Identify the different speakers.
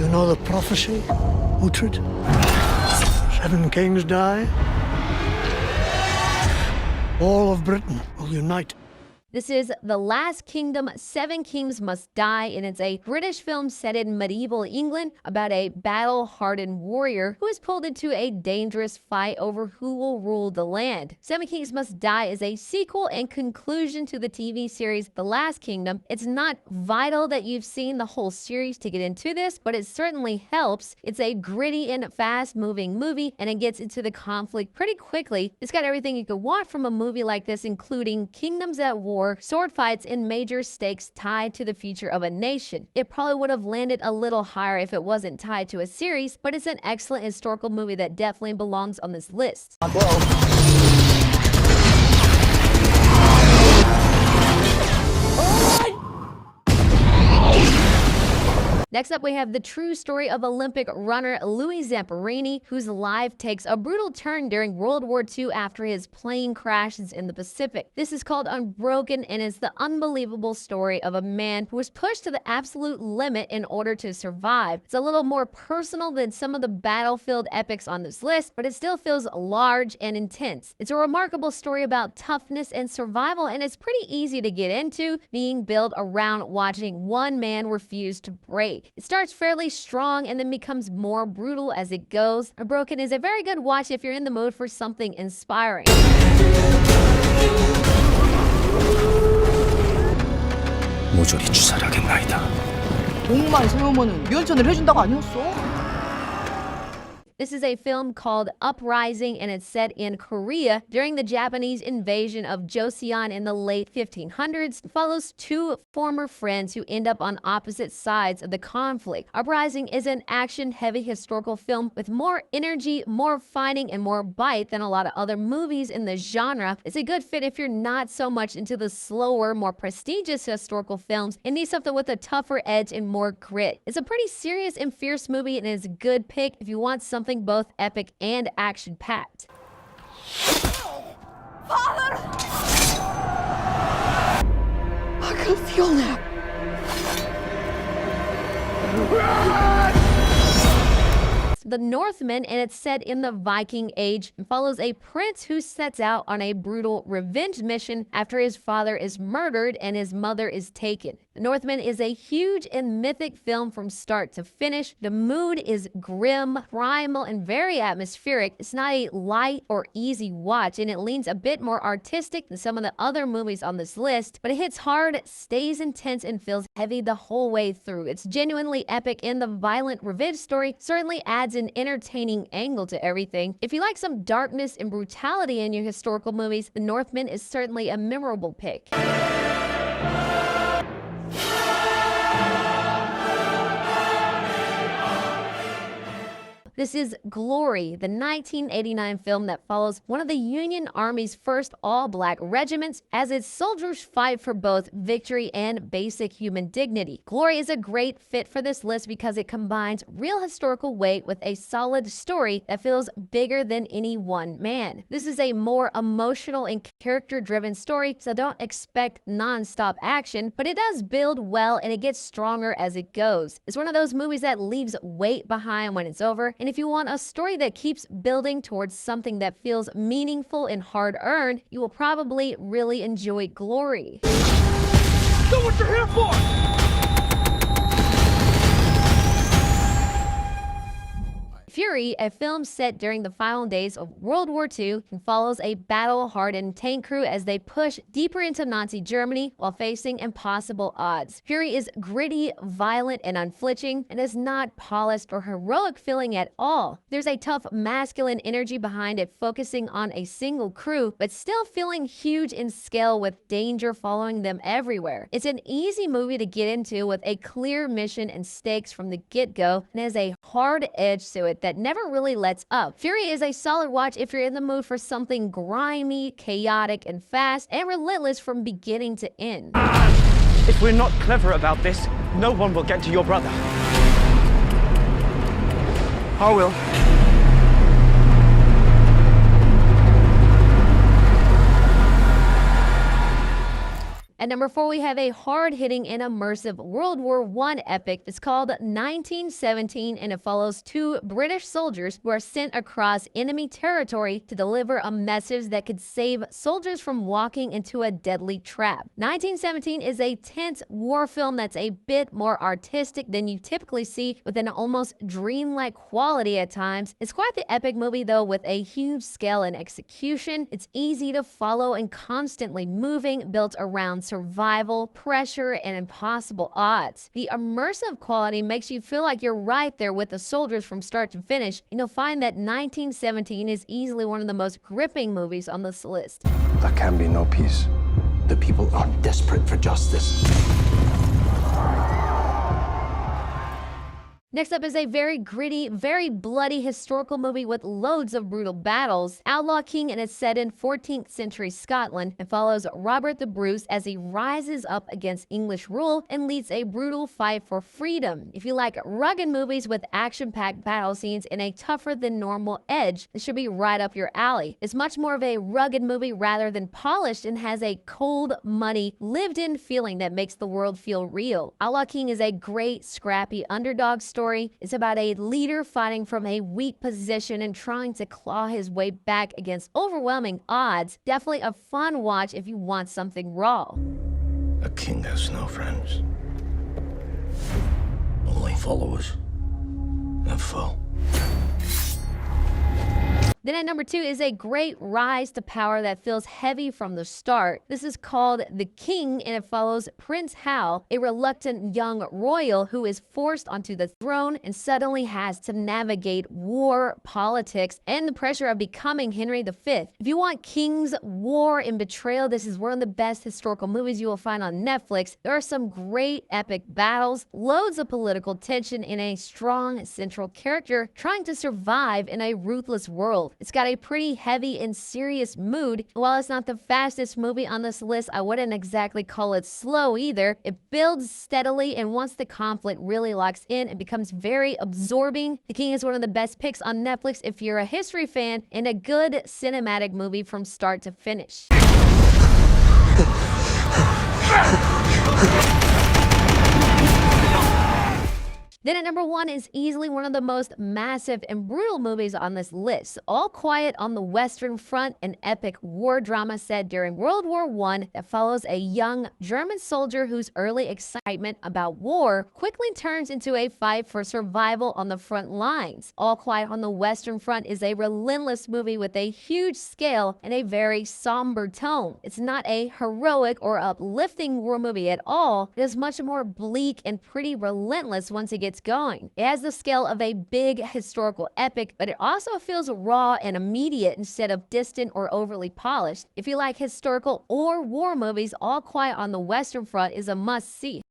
Speaker 1: You know the prophecy, Uhtred? 7 kings die. All of Britain will unite.
Speaker 2: This is The Last Kingdom, 7 Kings Must Die, and it's a British film set in medieval England about a battle-hardened warrior who is pulled into a dangerous fight over who will rule the land. 7 Kings Must Die is a sequel and conclusion to the TV series The Last Kingdom. It's not vital that you've seen the whole series to get into this, but it certainly helps. It's a gritty and fast-moving movie, and it gets into the conflict pretty quickly. It's got everything you could want from a movie like this, including kingdoms at war, sword fights, and major stakes tied to the future of a nation. It probably would have landed a little higher if it wasn't tied to a series, but it's an excellent historical movie that definitely belongs on this list. Next up, we have the true story of Olympic runner Louis Zamperini, whose life takes a brutal turn during World War II after his plane crashes in the Pacific. This is called Unbroken and is the unbelievable story of a man who was pushed to the absolute limit in order to survive. It's a little more personal than some of the battlefield epics on this list, but it still feels large and intense. It's a remarkable story about toughness and survival, and it's pretty easy to get into, being built around watching one man refuse to break. It starts fairly strong and then becomes more brutal as it goes. Unbroken is a very good watch if you're in the mood for something inspiring.
Speaker 3: 모조리 주살하겠나이다.
Speaker 4: 목만 세우면은 유언천을 해준다고 아니었어?
Speaker 2: This is a film called Uprising, and it's set in Korea during the Japanese invasion of Joseon in the late 1500s. It follows 2 former friends who end up on opposite sides of the conflict. Uprising is an action-heavy historical film with more energy, more fighting, and more bite than a lot of other movies in the genre. It's a good fit if you're not so much into the slower, more prestigious historical films and need something with a tougher edge and more grit. It's a pretty serious and fierce movie, and it's a good pick if you want something both epic and action-packed.
Speaker 4: Father! I can feel that.
Speaker 2: The Northman, and it's set in the Viking Age and follows a prince who sets out on a brutal revenge mission after his father is murdered and his mother is taken. The Northman is a huge and mythic film from start to finish. The mood is grim, primal, and very atmospheric. It's not a light or easy watch, and it leans a bit more artistic than some of the other movies on this list, but it hits hard, stays intense, and feels heavy the whole way through. It's genuinely epic, and the violent revenge story certainly adds an entertaining angle to everything. If you like some darkness and brutality in your historical movies, The Northman is certainly a memorable pick. This is Glory, the 1989 film that follows one of the Union Army's first all-black regiments as its soldiers fight for both victory and basic human dignity. Glory is a great fit for this list because it combines real historical weight with a solid story that feels bigger than any one man. This is a more emotional and character-driven story, so don't expect non-stop action, but it does build well and it gets stronger as it goes. It's one of those movies that leaves weight behind when it's over, and if you want a story that keeps building towards something that feels meaningful and hard-earned, you will probably really enjoy Glory.
Speaker 3: Know what you're here for!
Speaker 2: Fury, a film set during the final days of World War II, and follows a battle-hardened tank crew as they push deeper into Nazi Germany while facing impossible odds. Fury is gritty, violent, and unflinching, and is not polished or heroic feeling at all. There's a tough masculine energy behind it, focusing on a single crew, but still feeling huge in scale with danger following them everywhere. It's an easy movie to get into with a clear mission and stakes from the get-go, and has a hard edge to it that never really lets up. Fury is a solid watch if you're in the mood for something grimy, chaotic, and fast, and relentless from beginning to end.
Speaker 3: If we're not clever about this, no one will get to your brother. I will.
Speaker 2: At number 4, we have a hard-hitting and immersive World War I epic. It's called 1917, and it follows two British soldiers who are sent across enemy territory to deliver a message that could save soldiers from walking into a deadly trap. 1917 is a tense war film that's a bit more artistic than you typically see, with an almost dreamlike quality at times. It's quite the epic movie though, with a huge scale and execution. It's easy to follow and constantly moving, built around survival, pressure, and impossible odds. The immersive quality makes you feel like you're right there with the soldiers from start to finish, and you'll find that 1917 is easily one of the most gripping movies on this list.
Speaker 5: There can be no peace. The people are desperate for justice.
Speaker 2: Next up is a very gritty, very bloody historical movie with loads of brutal battles. Outlaw King, and it's set in 14th century Scotland and follows Robert the Bruce as he rises up against English rule and leads a brutal fight for freedom. If you like rugged movies with action-packed battle scenes and a tougher than normal edge, this should be right up your alley. It's much more of a rugged movie rather than polished, and has a cold, muddy, lived-in feeling that makes the world feel real. Outlaw King is a great, scrappy underdog story. It's about a leader fighting from a weak position and trying to claw his way back against overwhelming odds. Definitely a fun watch if you want something raw.
Speaker 5: A king has no friends. Only followers and foe.
Speaker 2: Then at number 2 is a great rise to power that feels heavy from the start. This is called The King, and it follows Prince Hal, a reluctant young royal who is forced onto the throne and suddenly has to navigate war, politics, and the pressure of becoming Henry V. If you want kings, war, and betrayal, this is one of the best historical movies you will find on Netflix. There are some great epic battles, loads of political tension, and a strong central character trying to survive in a ruthless world. It's got a pretty heavy and serious mood. While it's not the fastest movie on this list, I wouldn't exactly call it slow either. It builds steadily, and once the conflict really locks in, it becomes very absorbing. The King is one of the best picks on Netflix if you're a history fan, and a good cinematic movie from start to finish. Then at number 1 is easily one of the most massive and brutal movies on this list. All Quiet on the Western Front, an epic war drama set during World War I that follows a young German soldier whose early excitement about war quickly turns into a fight for survival on the front lines. All Quiet on the Western Front is a relentless movie with a huge scale and a very somber tone. It's not a heroic or uplifting war movie at all. It is much more bleak and pretty relentless once it gets going. It has the scale of a big historical epic, but it also feels raw and immediate instead of distant or overly polished. If you like historical or war movies, All Quiet on the Western Front is a must-see.